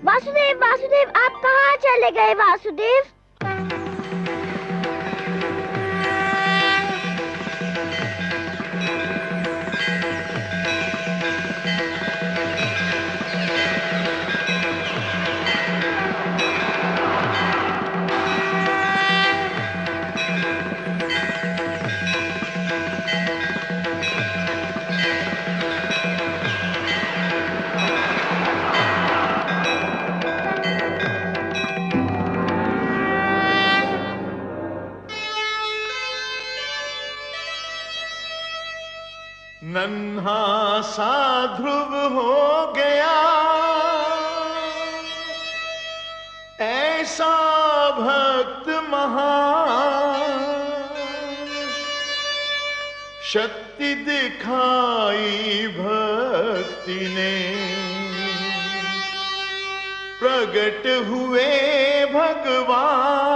वासुदेव, वासुदेव, आप कहाँ चले गए वासुदेव? नन्हा सा ध्रुव हो गया, ऐसा भक्त महान, शक्ति दिखाई भक्ति ने, प्रगट हुए भगवान।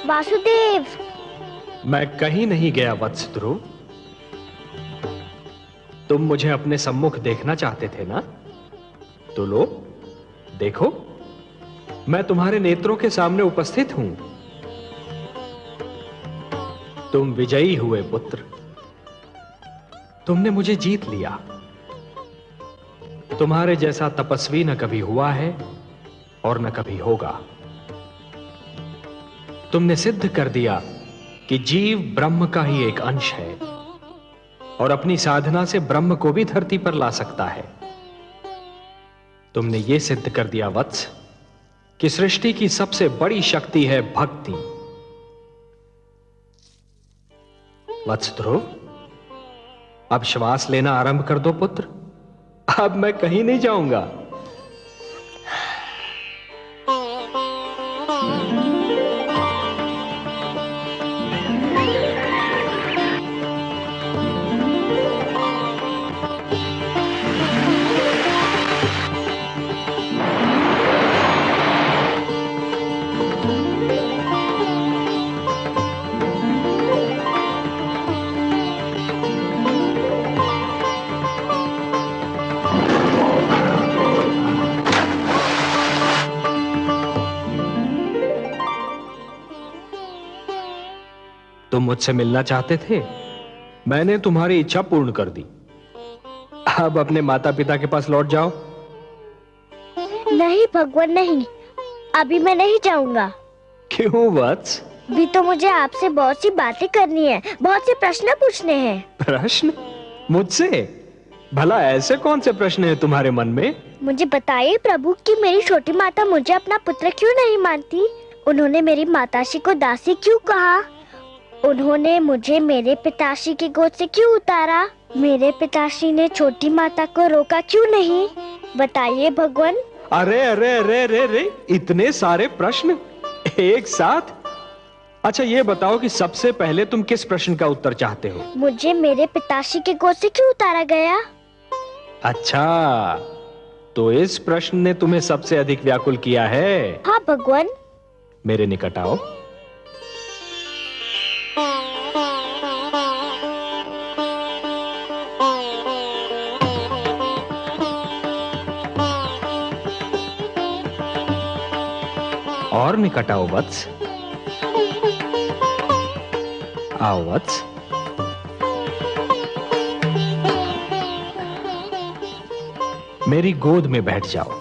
वासुदेव, मैं कहीं नहीं गया वत्स ध्रुव। तुम मुझे अपने सम्मुख देखना चाहते थे ना? तो लो, देखो, मैं तुम्हारे नेत्रों के सामने उपस्थित हूं। तुम विजयी हुए पुत्र। तुमने मुझे जीत लिया। तुम्हारे जैसा तपस्वी न कभी हुआ है और न कभी होगा। तुमने सिद्ध कर दिया कि जीव ब्रह्म का ही एक अंश है और अपनी साधना से ब्रह्म को भी धरती पर ला सकता है। तुमने यह सिद्ध कर दिया वत्स कि सृष्टि की सबसे बड़ी शक्ति है भक्ति। वत्स ध्रुव, अब श्वास लेना आरंभ कर दो पुत्र। अब मैं कहीं नहीं जाऊंगा। तुम मुझसे मिलना चाहते थे, मैंने तुम्हारी इच्छा पूर्ण कर दी। अब अपने माता पिता के पास लौट जाओ। नहीं भगवान, नहीं, अभी मैं नहीं जाऊंगा। क्यों वत्स? भी तो मुझे आपसे बहुत सी बातें करनी है, बहुत से प्रश्न पूछने हैं। प्रश्न? मुझसे? भला ऐसे कौन से प्रश्न हैं तुम्हारे मन में? मुझे बताइए प्रभु कि मेरी छोटी माता मुझे अपना पुत्र क्यों नहीं मानती? उन्होंने मेरी माताश्री को दासी क्यों कहा? उन्होंने मुझे मेरे पिताश्री की गोद से क्यों उतारा? मेरे पिताश्री ने छोटी माता को रोका क्यों नहीं? बताइए भगवान। अरे अरे अरे अरे अरे, इतने सारे प्रश्न एक साथ? अच्छा ये बताओ कि सबसे पहले तुम किस प्रश्न का उत्तर चाहते हो? मुझे मेरे पिताश्री की गोद से क्यों उतारा गया? अच्छा, तो इस प्रश्न ने तुम्हें सबसे अधिक व्याकुल किया है? हाँ भगवान। मेरे निकट आओ। और निकट आओ वत्स। आओ वत्स। मेरी गोद में बैठ जाओ।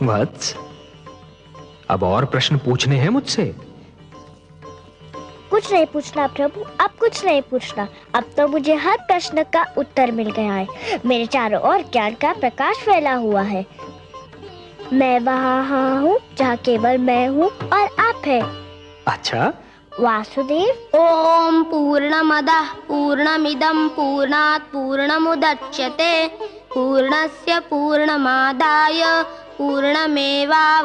वत्स, अब और प्रश्न पूछने हैं मुझसे? कुछ नहीं पूछना प्रभु, अब कुछ नहीं पूछना। अब तो मुझे हर प्रश्न का उत्तर मिल गया है। मेरे चारों ओर ज्ञान का प्रकाश फैला हुआ है। मैं वहाँ हूँ जहाँ केवल मैं हूँ और आप है। अच्छा, वासुदेव। ओम पूर्णमदः पूर्णमिदं पूर्णात् पूर्णमुदच्यते पूर्णस्य पूर्णमादाय पूर्णमेवावशिष्यते।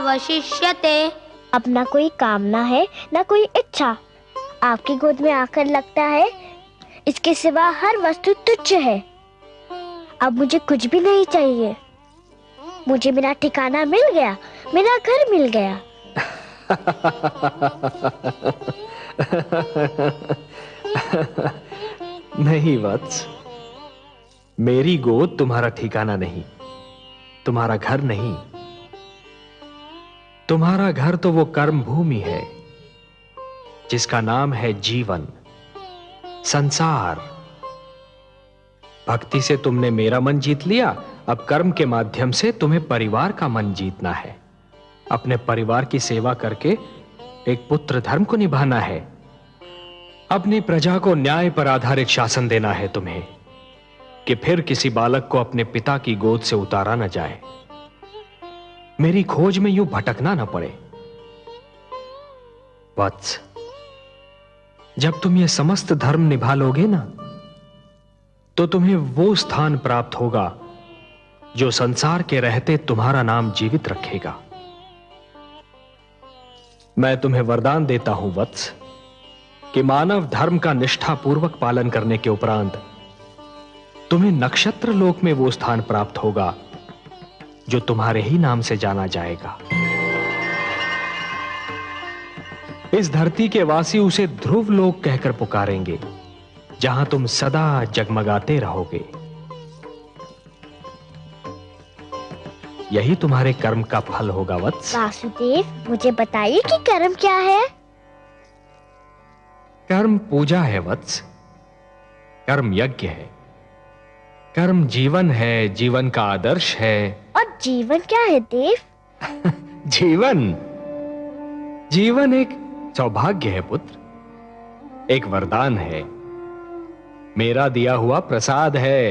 अब ना कोई कामना है ना कोई इच्छा। आपकी गोद में आकर लगता है इसके सिवा हर वस्तु तुच्छ है। अब मुझे कुछ भी नहीं चाहिए। मुझे मेरा ठिकाना मिल गया, मेरा घर मिल गया। नहीं वत्स, मेरी गोद तुम्हारा ठिकाना नहीं, तुम्हारा घर नहीं। तुम्हारा घर तो वो कर्म भूमि है जिसका नाम है जीवन, संसार। भक्ति से तुमने मेरा मन जीत लिया, अब कर्म के माध्यम से तुम्हें परिवार का मन जीतना है। अपने परिवार की सेवा करके एक पुत्र धर्म को निभाना है। अपनी प्रजा को न्याय पर आधारित शासन देना है तुम्हें, कि फिर किसी बालक को अपने पिता की गोद से उतारा न जाए, मेरी खोज में यूं भटकना न पड़े। वत्स, जब तुम ये समस्त धर्म निभा लोगे ना, तो तुम्हें वो स्थान प्राप्त होगा जो संसार के रहते तुम्हारा नाम जीवित रखेगा। मैं तुम्हें वरदान देता हूं वत्स, कि मानव धर्म का निष्ठापूर्वक पालन करने के उपरांत तुम्हें नक्षत्र लोक में वो स्थान प्राप्त होगा जो तुम्हारे ही नाम से जाना जाएगा। इस धरती के वासी उसे ध्रुव लोक कहकर पुकारेंगे, जहां तुम सदा जगमगाते रहोगे। यही तुम्हारे कर्म का फल होगा वत्स। वासुदेव, मुझे बताइए कि कर्म क्या है? कर्म पूजा है वत्स, कर्म यज्ञ है, कर्म जीवन है, जीवन का आदर्श है। और जीवन क्या है देव? जीवन एक सौभाग्य है पुत्र, एक वरदान है, मेरा दिया हुआ प्रसाद है,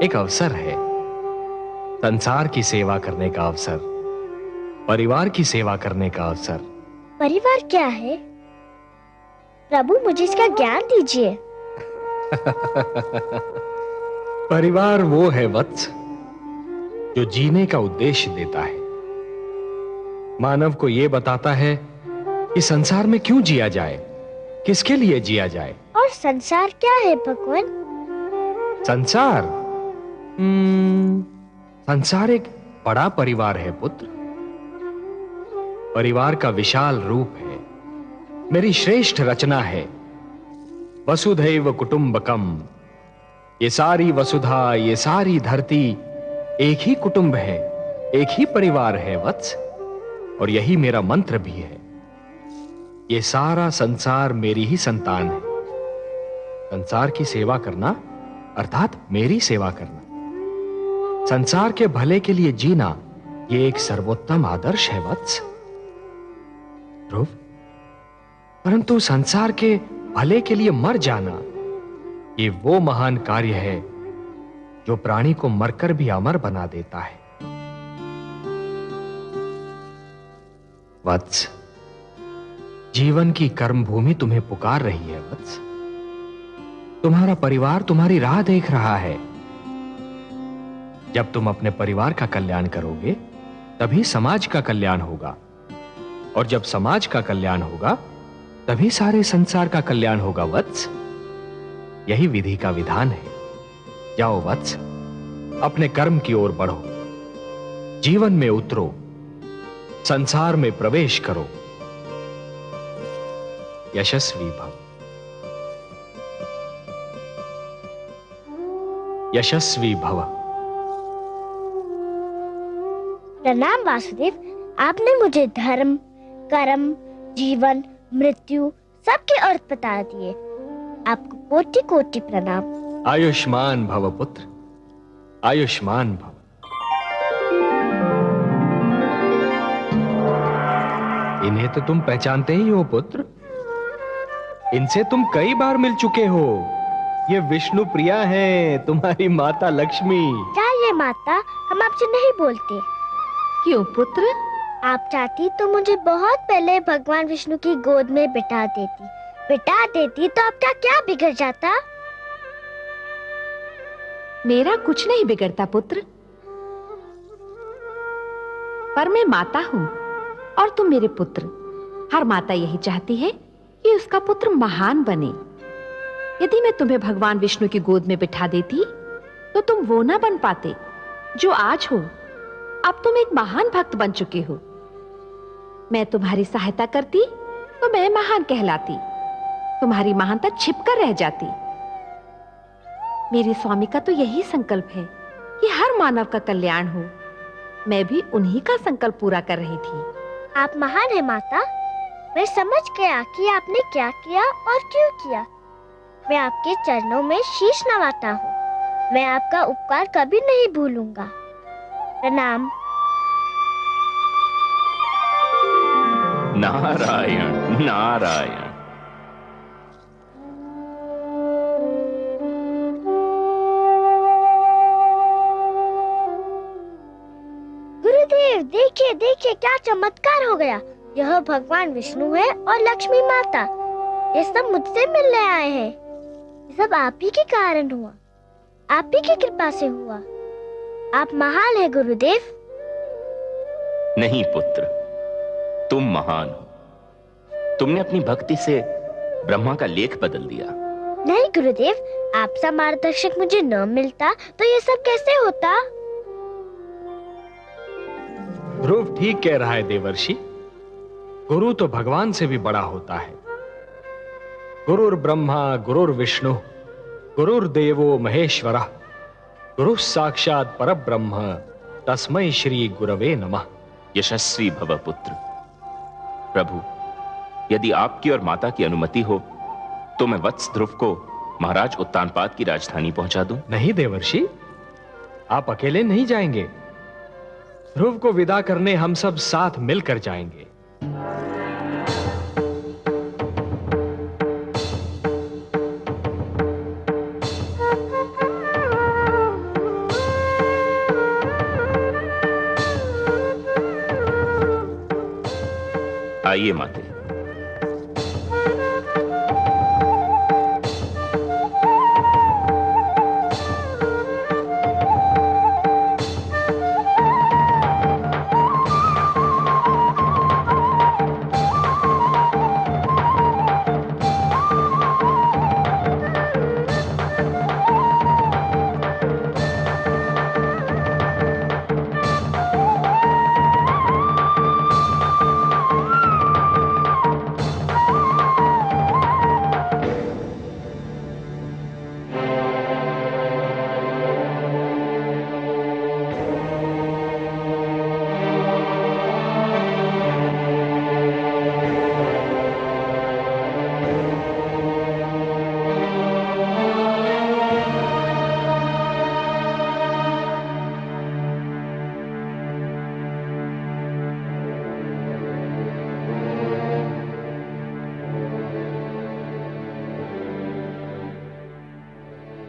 एक अवसर है, संसार की सेवा करने का अवसर, परिवार की सेवा करने का अवसर। परिवार क्या है प्रभु, मुझे इसका ज्ञान दीजिए। परिवार वो है वत्स जो जीने का उद्देश्य देता है, मानव को यह बताता है कि संसार में क्यों जिया जाए, किसके लिए जिया जाए। और संसार क्या है भगवान? संसार संसार एक बड़ा परिवार है पुत्र, परिवार का विशाल रूप है, मेरी श्रेष्ठ रचना है। वसुधैव कुटुंबकम, ये सारी वसुधा, ये सारी धरती एक ही कुटुंब है, एक ही परिवार है वत्स, और यही मेरा मंत्र भी है। ये सारा संसार मेरी ही संतान है। संसार की सेवा करना अर्थात मेरी सेवा करना, संसार के भले के लिए जीना, ये एक सर्वोत्तम आदर्श है वत्स। ध्रुव, परंतु संसार के भले के लिए मर जाना, ये वो महान कार्य है जो प्राणी को मरकर भी अमर बना देता है। वत्स, जीवन की कर्म भूमि तुम्हें पुकार रही है वत्स। तुम्हारा परिवार तुम्हारी राह देख रहा है। जब तुम अपने परिवार का कल्याण करोगे, तभी समाज का कल्याण होगा, और जब समाज का कल्याण होगा, तभी सारे संसार का कल्याण होगा वत्स। यही विधि का विधान है। जाओ वत्स, अपने कर्म की ओर बढ़ो, जीवन में उतरो, संसार में प्रवेश करो। यशस्वी भव, यशस्वी भव। प्रणाम वासुदेव, आपने मुझे धर्म, कर्म, जीवन, मृत्यु सबके अर्थ बता दिए। आपको कोटि कोटि प्रणाम। आयुष्मान भव पुत्र, आयुष्मान भव। इन्हें तो तुम पहचानते ही हो पुत्र। इनसे तुम कई बार मिल चुके हो। ये विष्णु प्रिया हैं, तुम्हारी माता लक्ष्मी। चाहिए माता, हम आपसे नहीं बोलते। क्यों पुत्र? आप चाहती तो मुझे बहुत पहले भगवान विष्णु की गोद में बिठा देती तो आपका क्या बिगड़ जाता? मेरा कुछ नहीं बिगड़ता पुत्र, पर मैं माता हूं और तुम मेरे पुत्र। हर माता यही चाहती है कि उसका पुत्र महान बने। यदि मैं तुम्हें भगवान विष्णु की गोद में बिठा देती तो तुम वो ना बन पाते जो आज हो। अब तुम एक महान भक्त बन चुके हो। मैं तुम्हारी सहायता करती तो मैं महान कहलाती, तुम्हारी महानता छिपकर रह जाती। मेरे स्वामी का तो यही संकल्प है कि हर मानव का कल्याण हो। मैं भी उन्हीं का संकल्प पूरा कर रही थी। आप महान है माता। मैं समझ गया कि आपने क्या किया और क्यों किया। मैं आपके चरणों में शीश नवाता हूँ। मैं आपका उपकार कभी नहीं भूलूंगा। प्रणाम। नारायण नारायण। गुरुदेव देखिए देखिए क्या चमत्कार हो गया। यह भगवान विष्णु है और लक्ष्मी माता। ये सब मुझसे मिलने आए हैं। ये सब आप ही के कारण हुआ, आप ही की कृपा से हुआ। आप महान है गुरुदेव। नहीं पुत्र, तुम महान हो। तुमने अपनी भक्ति से ब्रह्मा का लेख बदल दिया। नहीं गुरुदेव, आपसा मार्गदर्शक मुझे न मिलता तो ये सब कैसे होता? ध्रुव ठीक कह रहा है देवर्षि। गुरु तो भगवान से भी बड़ा होता है। गुरुर ब्रह्मा गुरुर विष्णु गुरुर्देवो महेश्वरः गुरु साक्षात परब्रह्म तस्मै श्री गुरवे नमः। यशस्वी भव पुत्र। प्रभु, यदि आपकी और माता की अनुमति हो तो मैं वत्स ध्रुव को महाराज उत्तानपाद की राजधानी पहुंचा दूं। नहीं देवर्षि, आप अकेले नहीं जाएंगे। ध्रुव को विदा करने हम सब साथ मिलकर जाएंगे। आइए माते।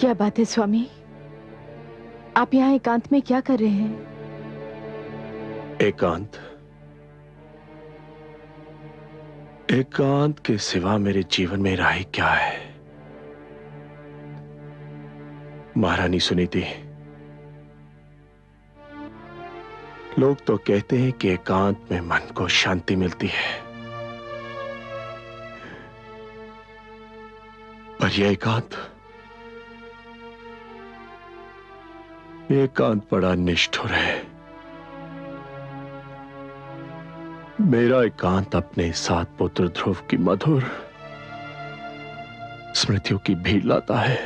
क्या बात है स्वामी, आप यहाँ एकांत में क्या कर रहे हैं? एकांत के सिवा मेरे जीवन में राह क्या है? महारानी सुनीति, लोग तो कहते हैं कि एकांत में मन को शांति मिलती है, पर यह एकांत बड़ा निष्ठुर है। मेरा एकांत अपने साथ पुत्र ध्रुव की मधुर स्मृतियों की भीड़ लाता है।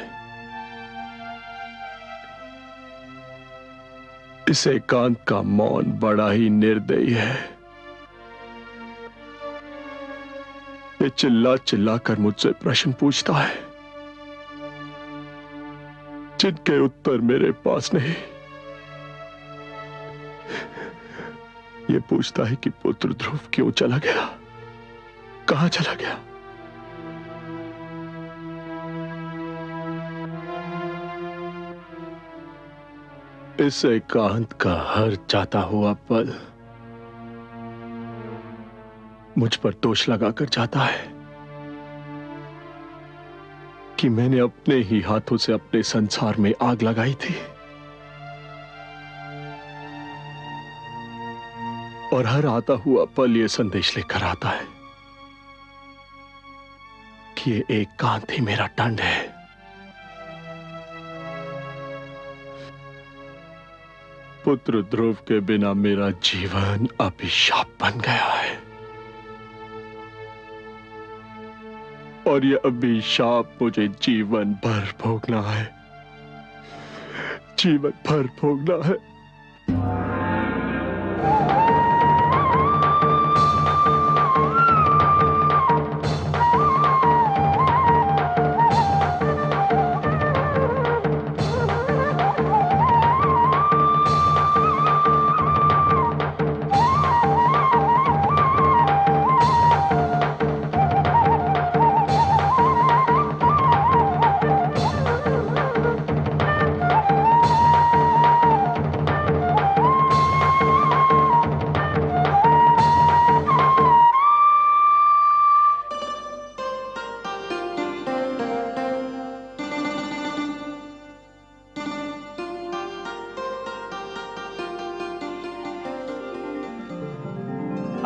इस एकांत का मौन बड़ा ही निर्दयी है। ये चिल्ला चिल्ला कर मुझसे प्रश्न पूछता है जिनके उत्तर मेरे पास नहीं। ये पूछता है कि पुत्र ध्रुव क्यों चला गया, कहां चला गया? इस एकांत का हर जाता हुआ पल मुझ पर दोष लगाकर जाता है कि मैंने अपने ही हाथों से अपने संसार में आग लगाई थी, और हर आता हुआ पल ये संदेश लेकर आता है कि ये एकांत ही मेरा दंड है। पुत्र ध्रुव के बिना मेरा जीवन अभिशाप बन गया है, और यह अभिशाप मुझे जीवन भर भोगना है, जीवन भर भोगना है।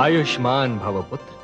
आयुष्मान भव पुत्र।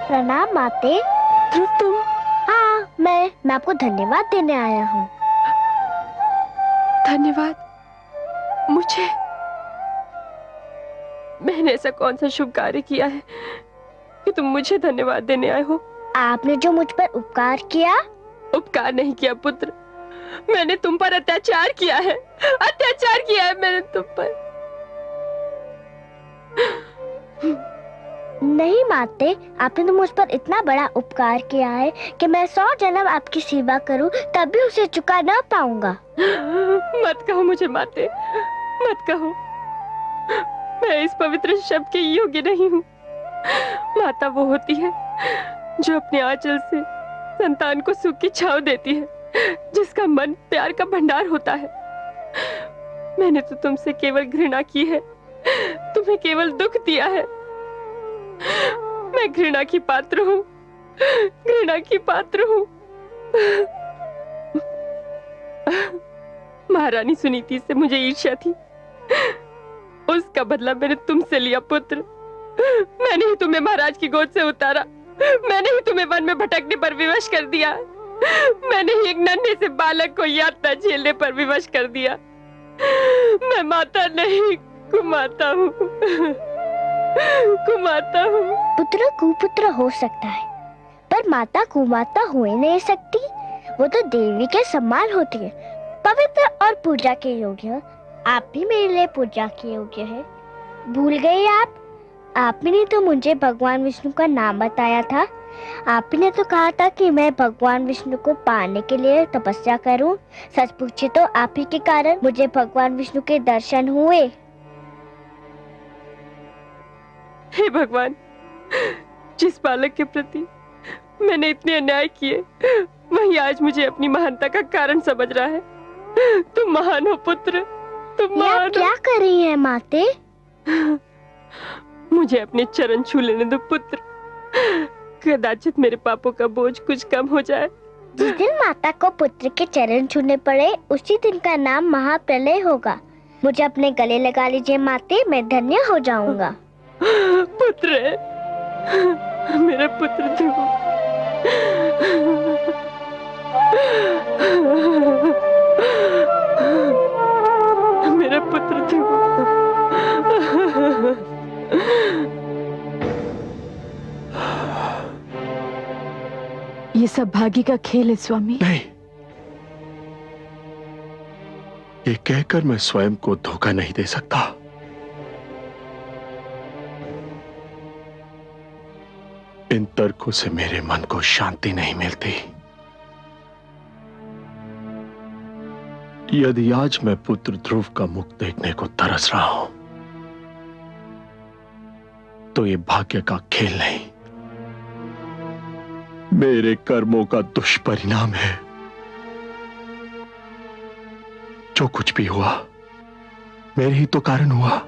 प्रणाम माते। ध्रुव तुम? हाँ, मैं आपको धन्यवाद देने आया हूँ। धन्यवाद? मुझे? मैंने ऐसा कौन सा शुभ कार्य किया है कि तुम मुझे धन्यवाद देने आए हो? आपने जो मुझ पर उपकार किया। उपकार नहीं किया पुत्र, मैंने तुम पर अत्याचार किया है, अत्याचार किया है मैंने तुम पर। नहीं माते, आपने तो मुझ पर इतना बड़ा उपकार किया है कि मैं 100 जन्म आपकी सेवा करूं तब भी उसे चुका ना पाऊंगा। मत कहो मुझे माते, मत कहो, मैं इस पवित्र शब्द के योग्य नहीं हूँ। माता वो होती है जो अपने आंचल से संतान को सुख की छांव देती है, जिसका मन प्यार का भंडार होता है। मैंने तो तुमसे केवल घृणा की है, तुम्हें केवल दुख दिया है। मैं घृणा की पात्र हूँ, घृणा की पात्र हूँ। महारानी सुनीति से मुझे ईर्ष्या थी, उसका बदला मैंने तुमसे लिया पुत्र। मैंने ही तुम्हें महाराज की गोद से उतारा, मैंने ही तुम्हें वन में भटकने पर विवश कर दिया, मैंने ही एक नन्हे से बालक को यातना झेलने पर विवश कर दिया। मैं माता नहीं, कुमाता हूँ, कुमाता हूँ। पुत्र कुपुत्र हो सकता है, पर माता कुमाता हो ही नहीं सकती। वो तो देवी के समान होती है, पवित्र और पूजा के योग्य। आप भी मेरे लिए पूजा के योग्य है। भूल गए आप? आपने तो मुझे भगवान विष्णु का नाम बताया था। आपने तो कहा था कि मैं भगवान विष्णु को पाने के लिए तपस्या करूं। सच पूछे तो आप ही के कारण मुझे भगवान विष्णु के दर्शन हुए। हे भगवान, जिस बालक के प्रति मैंने इतने अन्याय किए, वही आज मुझे अपनी महानता का कारण समझ रहा है। तुम महान हो पुत्र, तुम महान हो। क्या कर रही है माते? मुझे अपने चरण छू लेने दो पुत्र, कदाचित मेरे पापों का बोझ कुछ कम हो जाए। जिस दिन माता को पुत्र के चरण छूने पड़े, उसी दिन का नाम महाप्रलय होगा। मुझे अपने गले लगा लीजिए माते, मैं धन्य हो जाऊंगा। पुत्र है, मेरा पुत्र ध्रुव। मेरा पुत्र ध्रुव। ये सब भाग्य का खेल है स्वामी। नहीं, ये कहकर मैं स्वयं को धोखा नहीं दे सकता। इन तर्कों से मेरे मन को शांति नहीं मिलती। यदि आज मैं पुत्र ध्रुव का मुख देखने को तरस रहा हूं, तो ये भाग्य का खेल नहीं, मेरे कर्मों का दुष्परिणाम है। जो कुछ भी हुआ मेरे ही तो कारण हुआ।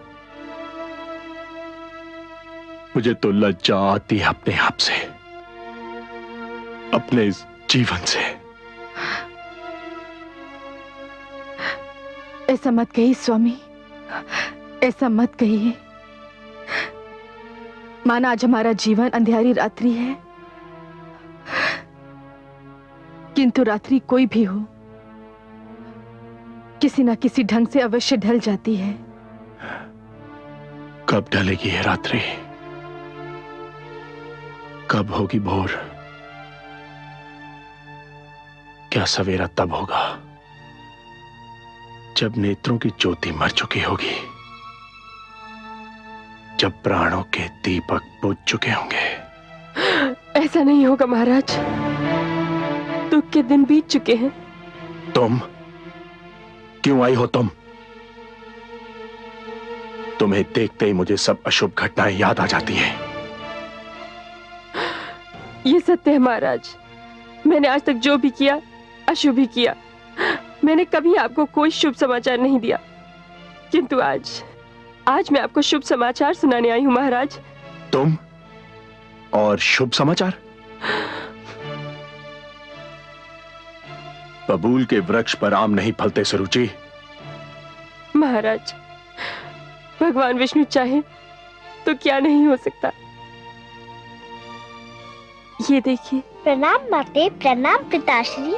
मुझे तो लज्जा आती है अपने आप से, अपने इस जीवन से। ऐसा मत कहिए स्वामी, ऐसा मत कहिए। माना आज हमारा जीवन अंधेरी रात्रि है, किंतु रात्रि कोई भी हो, किसी ना किसी ढंग से अवश्य ढल जाती है। कब ढलेगी ये रात्रि? कब होगी भोर? क्या सवेरा तब होगा जब नेत्रों की ज्योति मर चुकी होगी, जब प्राणों के दीपक बुझ चुके होंगे। ऐसा नहीं होगा महाराज, दुख के दिन बीत चुके हैं। तुम क्यों आई हो? तुम्हें देखते ही मुझे सब अशुभ घटनाएं याद आ जाती हैं। ये सत्य है महाराज, मैंने आज तक जो भी किया अशुभ ही किया। मैंने कभी आपको कोई शुभ समाचार नहीं दिया, किंतु आज मैं आपको शुभ समाचार सुनाने आई हूं महाराज। तुम और शुभ समाचार? बबूल के वृक्ष पर आम नहीं फलते सुरुचि। महाराज, भगवान विष्णु चाहे तो क्या नहीं हो सकता। ये देखिए। प्रणाम माते, प्रणाम पिताश्री।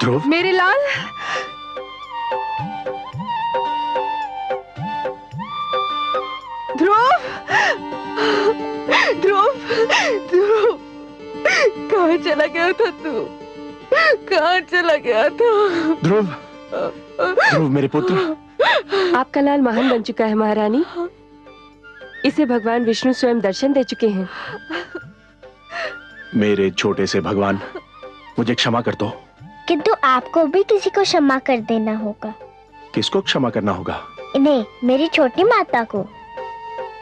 ध्रुव, मेरे लाल। ध्रुव, ध्रुव, ध्रुव, कहाँ चला गया था तू? कहाँ चला गया था? ध्रुव, ध्रुव मेरे पुत्र। आपका लाल महान बन चुका है महारानी, इसे भगवान विष्णु स्वयं दर्शन दे चुके हैं। मेरे छोटे से भगवान, मुझे क्षमा कर दो। किंतु आपको भी किसी को क्षमा कर देना होगा। किसको क्षमा करना होगा? इन्हें, मेरी छोटी माता को।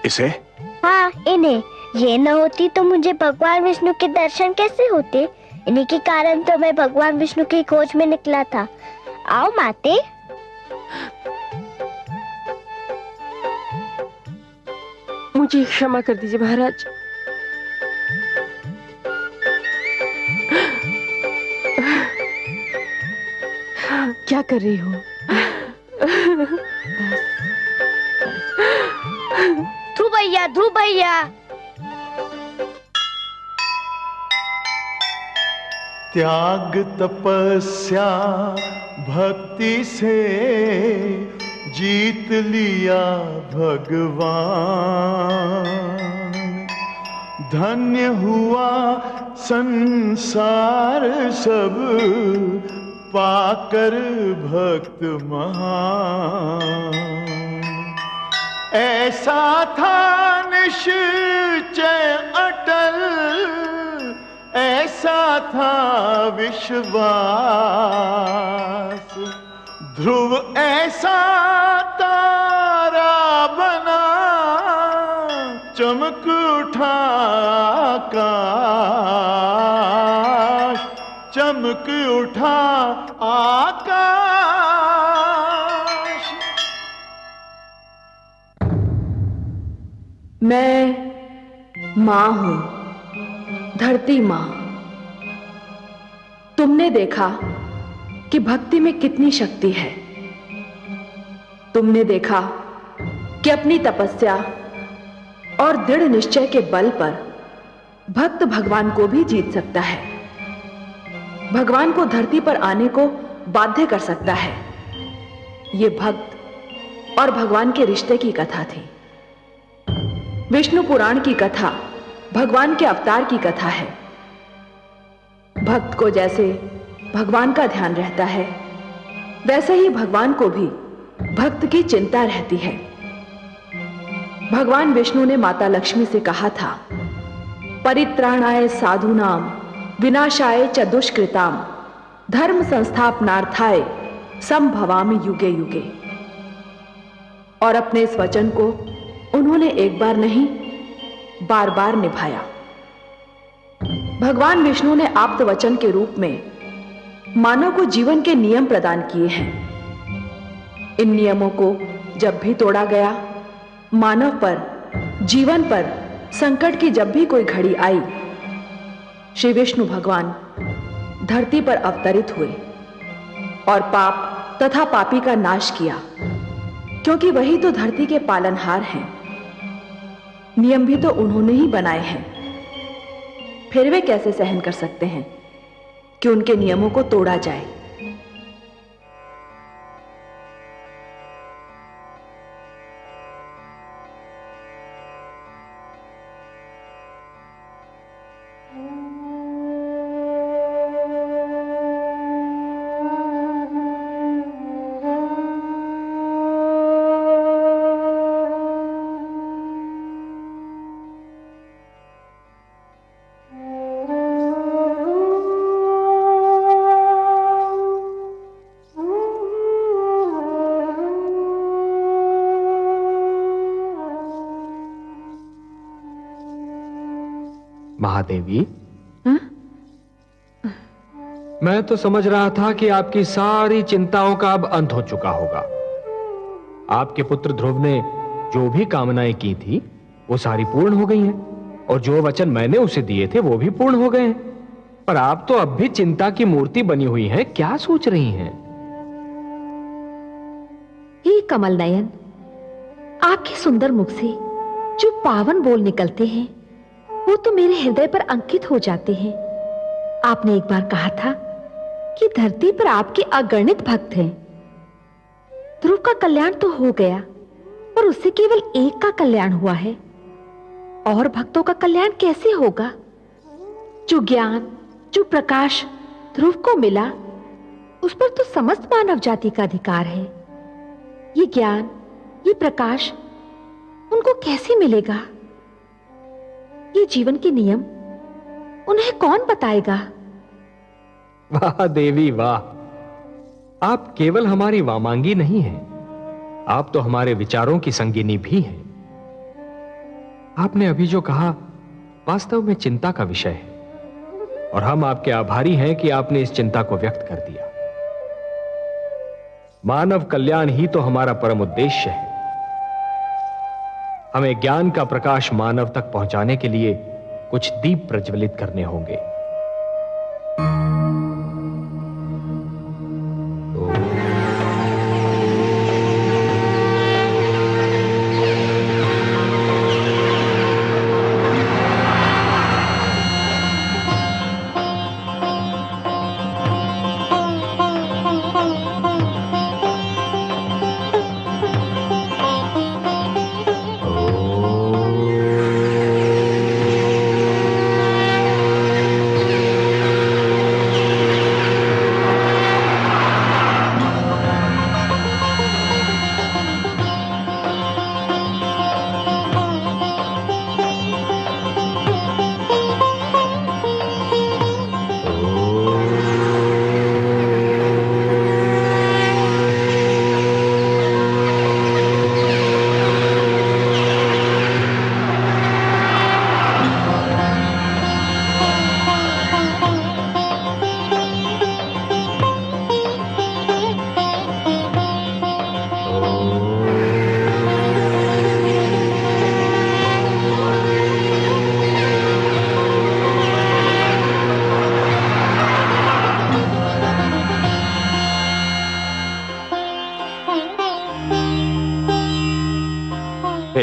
इसे? हाँ, इन्हें। ये न होती तो मुझे भगवान विष्णु के दर्शन कैसे होते? इन्हीं के कारण तो मैं भगवान विष्णु की खोज में निकला था। आओ माते। मुझे क्षमा कर दीजिए महाराज। क्या कर रही हो? ध्रुव भैया, ध्रुव भैया। त्याग तपस्या भक्ति से जीत लिया भगवान। धन्य हुआ संसार सब पाकर भक्त महान। ऐसा था निश्चय अटल, ऐसा था विश्वास। ध्रुव ऐसा तारा बना, चमक उठा आकाश, चमक उठा आकाश। मैं मां हूं, धरती मां। तुमने देखा कि भक्ति में कितनी शक्ति है। तुमने देखा कि अपनी तपस्या और दृढ़ निश्चय के बल पर भक्त भगवान को भी जीत सकता है, भगवान को धरती पर आने को बाध्य कर सकता है। यह भक्त और भगवान के रिश्ते की कथा थी। विष्णु पुराण की कथा भगवान के अवतार की कथा है। भक्त को जैसे भगवान का ध्यान रहता है, वैसे ही भगवान को भी भक्त की चिंता रहती है। भगवान विष्णु ने माता लक्ष्मी से कहा था, परित्राणाय साधूनाम विनाशाय च दुष्कृताम धर्म संस्थापनार्थाय संभवामि युगे युगे। और अपने इस वचन को उन्होंने एक बार नहीं, बार बार निभाया। भगवान विष्णु ने आप्त वचन के रूप में मानव को जीवन के नियम प्रदान किए हैं। इन नियमों को जब भी तोड़ा गया, मानव पर, जीवन पर संकट की जब भी कोई घड़ी आई, श्री विष्णु भगवान धरती पर अवतरित हुए और पाप तथा पापी का नाश किया, क्योंकि वही तो धरती के पालनहार हैं। नियम भी तो उन्होंने ही बनाए हैं, फिर वे कैसे सहन कर सकते हैं कि उनके नियमों को तोड़ा जाए। महादेवी, मैं तो समझ रहा था कि आपकी सारी चिंताओं का अब अंत हो चुका होगा। आपके पुत्र ध्रुव ने जो भी कामनाएं की थी वो सारी पूर्ण हो गई हैं, और जो वचन मैंने उसे दिए थे वो भी पूर्ण हो गए हैं। पर आप तो अब भी चिंता की मूर्ति बनी हुई हैं। क्या सोच रही हैं? हे कमल नयन, आपके सुंदर मुख से जो पावन बोल निकलते हैं वो तो मेरे हृदय पर अंकित हो जाते हैं। आपने एक बार कहा था कि धरती पर आपके अगणित भक्त हैं। ध्रुव का कल्याण तो हो गया, पर उससे केवल एक का कल्याण हुआ है, और भक्तों का कल्याण कैसे होगा? जो ज्ञान, जो प्रकाश ध्रुव को मिला, उस पर तो समस्त मानव जाति का अधिकार है। ये ज्ञान, ये प्रकाश उनको कैसे मिलेगा? ये जीवन के नियम उन्हें कौन बताएगा? वाह देवी वाह, आप केवल हमारी वामांगी नहीं हैं, आप तो हमारे विचारों की संगिनी भी हैं। आपने अभी जो कहा वास्तव में चिंता का विषय है, और हम आपके आभारी हैं कि आपने इस चिंता को व्यक्त कर दिया। मानव कल्याण ही तो हमारा परम उद्देश्य है। हमें ज्ञान का प्रकाश मानव तक पहुंचाने के लिए कुछ दीप प्रज्वलित करने होंगे।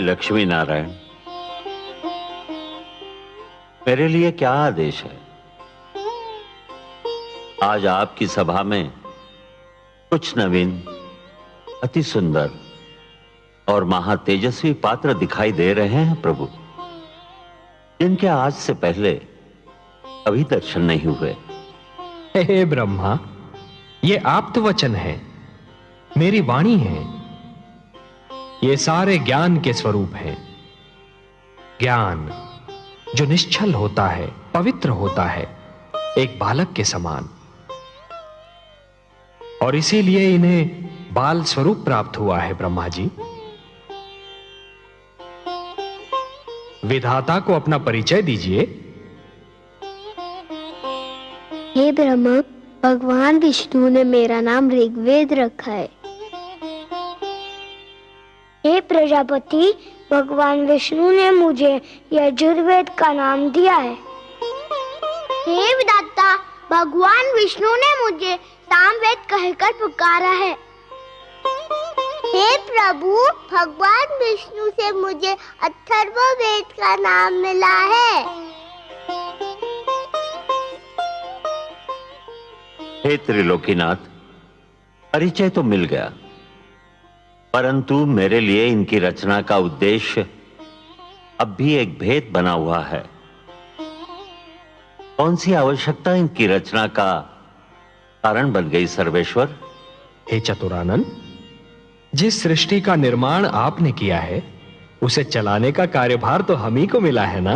लक्ष्मी नारायण, मेरे लिए क्या आदेश है? आज आपकी सभा में कुछ नवीन, अति सुंदर और महातेजस्वी पात्र दिखाई दे रहे हैं प्रभु, जिनके आज से पहले अभी दर्शन नहीं हुए। हे ब्रह्मा, ये आप्त वचन है, मेरी वाणी है। ये सारे ज्ञान के स्वरूप हैं। ज्ञान जो निश्चल होता है, पवित्र होता है, एक बालक के समान, और इसीलिए इन्हें बाल स्वरूप प्राप्त हुआ है। ब्रह्मा जी, विधाता को अपना परिचय दीजिए। हे ब्रह्मा, भगवान विष्णु ने मेरा नाम ऋग्वेद रखा है। हे प्रजापति, भगवान विष्णु ने मुझे यजुर्वेद का नाम दिया है। हे विधाता, भगवान विष्णु ने मुझे सामवेद कहकर पुकारा है। हे प्रभु, भगवान विष्णु से मुझे अथर्ववेद का नाम मिला है। हे त्रिलोकीनाथ, परिचय तो मिल गया, परंतु मेरे लिए इनकी रचना का उद्देश्य अब भी एक भेद बना हुआ है। कौन सी आवश्यकता इनकी रचना का कारण बन गई सर्वेश्वर? हे चतुरानन, जिस सृष्टि का निर्माण आपने किया है, उसे चलाने का कार्यभार तो हम ही को मिला है ना?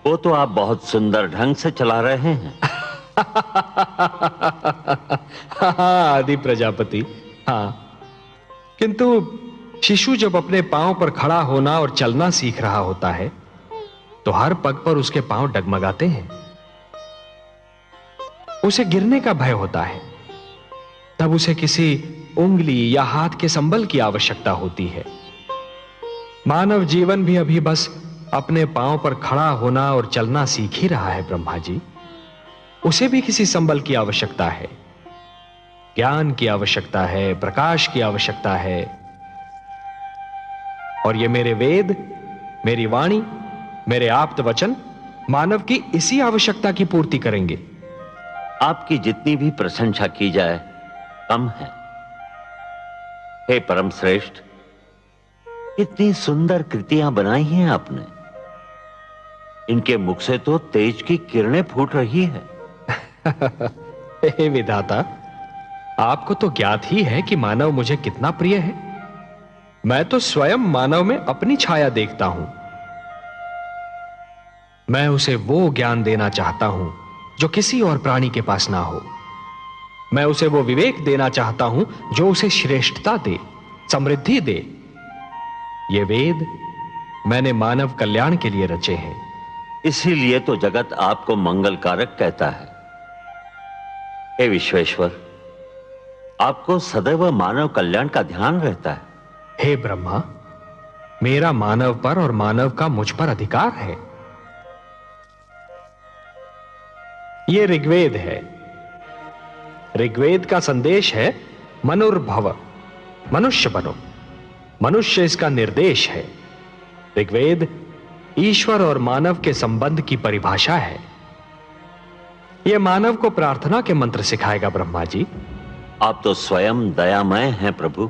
वो तो आप बहुत सुंदर ढंग से चला रहे हैं। आदि प्रजापति, हाँ, किंतु शिशु जब अपने पांव पर खड़ा होना और चलना सीख रहा होता है, तो हर पग पर उसके पांव डगमगाते हैं। उसे गिरने का भय होता है। तब उसे किसी उंगली या हाथ के संबल की आवश्यकता होती है। मानव जीवन भी अभी बस अपने पांव पर खड़ा होना और चलना सीख ही रहा है। ब्रह्मा जी, उसे भी किसी संबल की आवश्यकता है, ज्ञान की आवश्यकता है, प्रकाश की आवश्यकता है। और ये मेरे वेद, मेरी वाणी, मेरे आप्त वचन मानव की इसी आवश्यकता की पूर्ति करेंगे। आपकी जितनी भी प्रशंसा की जाए कम है। हे परम श्रेष्ठ, कितनी सुंदर कृतियां बनाई हैं आपने। इनके मुख से तो तेज की किरणें फूट रही है। हे विधाता, आपको तो ज्ञात ही है कि मानव मुझे कितना प्रिय है। मैं तो स्वयं मानव में अपनी छाया देखता हूं। मैं उसे वो ज्ञान देना चाहता हूं जो किसी और प्राणी के पास ना हो। मैं उसे वो विवेक देना चाहता हूं जो उसे श्रेष्ठता दे, समृद्धि दे। ये वेद मैंने मानव कल्याण के लिए रचे हैं। इसीलिए तो जगत आपको मंगलकारक कहता है। हे विश्वेश्वर, आपको सदैव मानव कल्याण का ध्यान रहता है। हे ब्रह्मा, मेरा मानव पर और मानव का मुझ पर अधिकार है। ये ऋग्वेद है। ऋग्वेद का संदेश है मनुर्भव, मनुष्य बनो। मनुष्य इसका निर्देश है। ऋग्वेद ईश्वर और मानव के संबंध की परिभाषा है। यह मानव को प्रार्थना के मंत्र सिखाएगा। ब्रह्मा जी, आप तो स्वयं दयामय हैं प्रभु,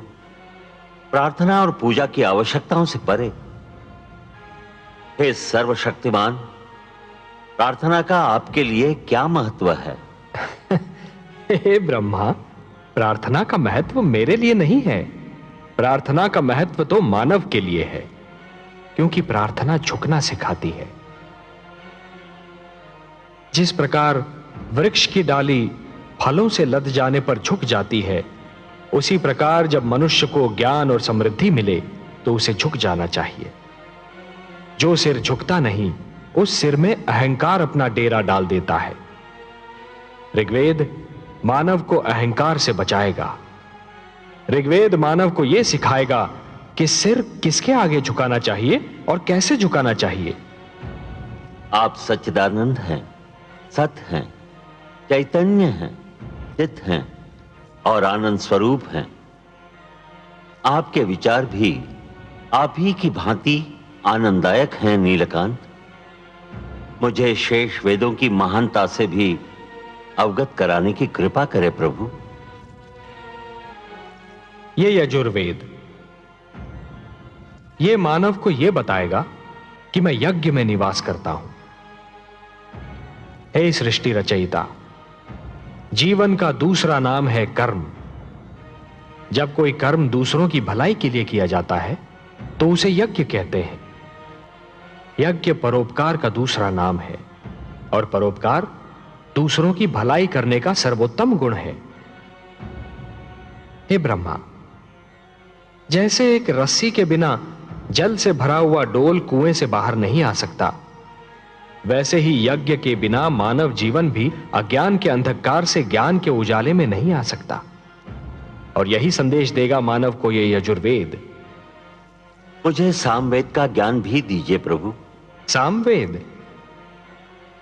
प्रार्थना और पूजा की आवश्यकताओं से परे। हे सर्वशक्तिमान, प्रार्थना का आपके लिए क्या महत्व है? हे ब्रह्मा, प्रार्थना का महत्व मेरे लिए नहीं है। प्रार्थना का महत्व तो मानव के लिए है, क्योंकि प्रार्थना झुकना सिखाती है। जिस प्रकार वृक्ष की डाली फलों से लद जाने पर झुक जाती है, उसी प्रकार जब मनुष्य को ज्ञान और समृद्धि मिले तो उसे झुक जाना चाहिए। जो सिर झुकता नहीं, उस सिर में अहंकार अपना डेरा डाल देता है। ऋग्वेद मानव को अहंकार से बचाएगा। ऋग्वेद मानव को यह सिखाएगा कि सिर किसके आगे झुकाना चाहिए और कैसे झुकाना चाहिए। आप सच्चिदानंद हैं, सत हैं, चैतन्य हैं, चित हैं और आनंद स्वरूप हैं। आपके विचार भी आप ही की भांति आनंददायक हैं नीलकांत। मुझे शेष वेदों की महानता से भी अवगत कराने की कृपा करे प्रभु। ये यजुर्वेद ये मानव को यह बताएगा कि मैं यज्ञ में निवास करता हूं। हे सृष्टि रचयिता, जीवन का दूसरा नाम है कर्म। जब कोई कर्म दूसरों की भलाई के लिए किया जाता है तो उसे यज्ञ कहते हैं। यज्ञ परोपकार का दूसरा नाम है और परोपकार दूसरों की भलाई करने का सर्वोत्तम गुण है। हे ब्रह्मा, जैसे एक रस्सी के बिना जल से भरा हुआ डोल कुएं से बाहर नहीं आ सकता, वैसे ही यज्ञ के बिना मानव जीवन भी अज्ञान के अंधकार से ज्ञान के उजाले में नहीं आ सकता। और यही संदेश देगा मानव को यह यजुर्वेद। मुझे सामवेद का ज्ञान भी दीजिए प्रभु। सामवेद?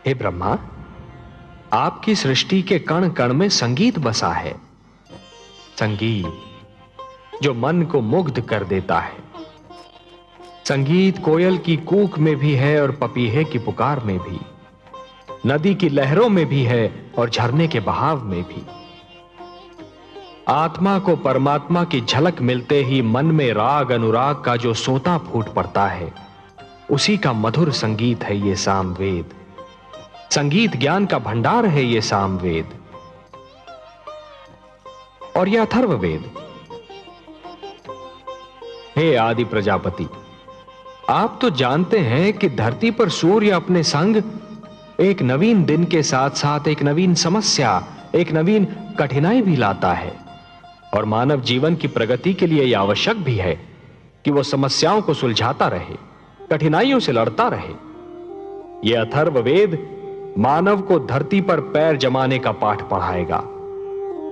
हे ब्रह्मा, आपकी सृष्टि के कण कण में संगीत बसा है। संगीत जो मन को मुग्ध कर देता है। संगीत कोयल की कूक में भी है और पपीहे की पुकार में भी, नदी की लहरों में भी है और झरने के बहाव में भी। आत्मा को परमात्मा की झलक मिलते ही मन में राग अनुराग का जो सोता फूट पड़ता है, उसी का मधुर संगीत है ये सामवेद। संगीत ज्ञान का भंडार है ये सामवेद। और यह अथर्ववेद। हे आदि प्रजापति, आप तो जानते हैं कि धरती पर सूर्य अपने संग एक नवीन दिन के साथ साथ एक नवीन समस्या, एक नवीन कठिनाई भी लाता है। और मानव जीवन की प्रगति के लिए यह आवश्यक भी है कि वह समस्याओं को सुलझाता रहे, कठिनाइयों से लड़ता रहे। यह अथर्ववेद मानव को धरती पर पैर जमाने का पाठ पढ़ाएगा,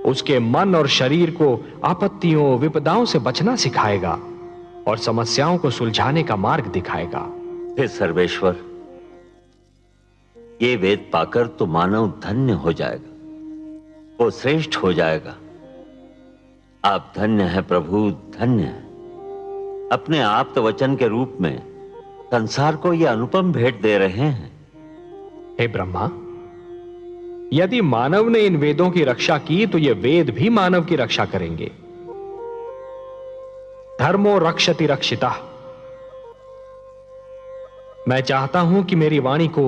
उसके मन और शरीर को आपत्तियों विपदाओं से बचना सिखाएगा और समस्याओं को सुलझाने का मार्ग दिखाएगा। हे सर्वेश्वर, ये वेद पाकर तो मानव धन्य हो जाएगा, वो श्रेष्ठ हो जाएगा। आप धन्य हैं प्रभु, धन्य हैं। अपने आप्त वचन के रूप में संसार को यह अनुपम भेंट दे रहे हैं। हे ब्रह्मा, यदि मानव ने इन वेदों की रक्षा की तो ये वेद भी मानव की रक्षा करेंगे। धर्मो रक्षति रक्षिता। मैं चाहता हूं कि मेरी वाणी को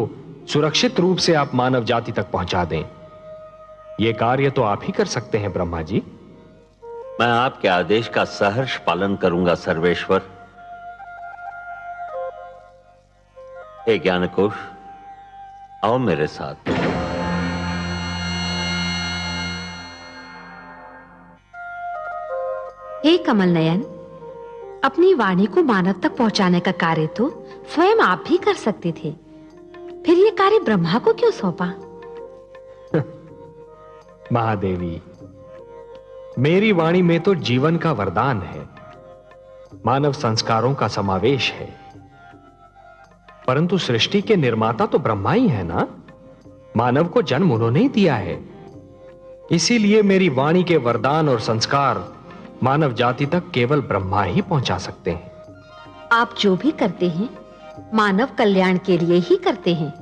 सुरक्षित रूप से आप मानव जाति तक पहुंचा दें। यह कार्य तो आप ही कर सकते हैं ब्रह्मा जी। मैं आपके आदेश का सहर्ष पालन करूंगा सर्वेश्वर। हे ज्ञानकोश, आओ मेरे साथ। हे कमल नयन, अपनी वाणी को मानव तक पहुंचाने का कार्य तो स्वयं आप भी कर सकते थे, फिर यह कार्य ब्रह्मा को क्यों सौंपा? महादेवी, मेरी वाणी में तो जीवन का वरदान है, मानव संस्कारों का समावेश है। परंतु सृष्टि के निर्माता तो ब्रह्मा ही है ना। मानव को जन्म उन्होंने ही दिया है। इसीलिए मेरी वाणी के वरदान और संस्कार मानव जाति तक केवल ब्रह्मा ही पहुंचा सकते हैं। आप जो भी करते हैं मानव कल्याण के लिए ही करते हैं।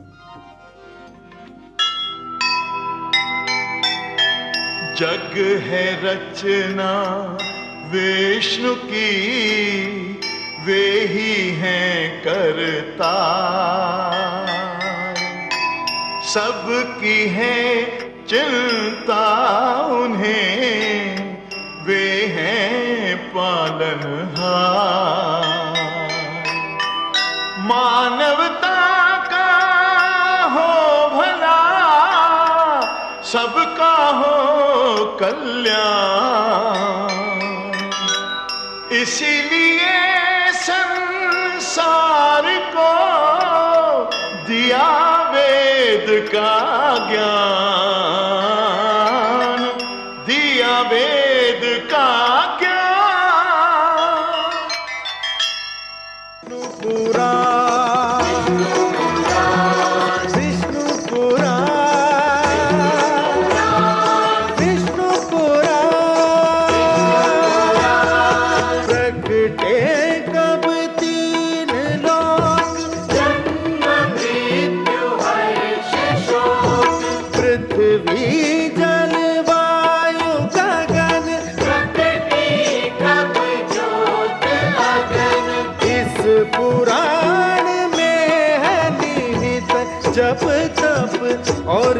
जग है रचना विष्णु की, वे ही हैं करता। सबकी है चिंता उन्हें, वे हैं पालनहार। मानवता का हो भला, सबका हो कल्याण। इसीलिए संसार को दिया वेद का ज्ञान, दिया वेद का ज्ञान। प्रगटे कब पृथ्वी जलवायु गगन, प्रकृति कब ज्योत अगन, इस पुराण में है निहित जप तप और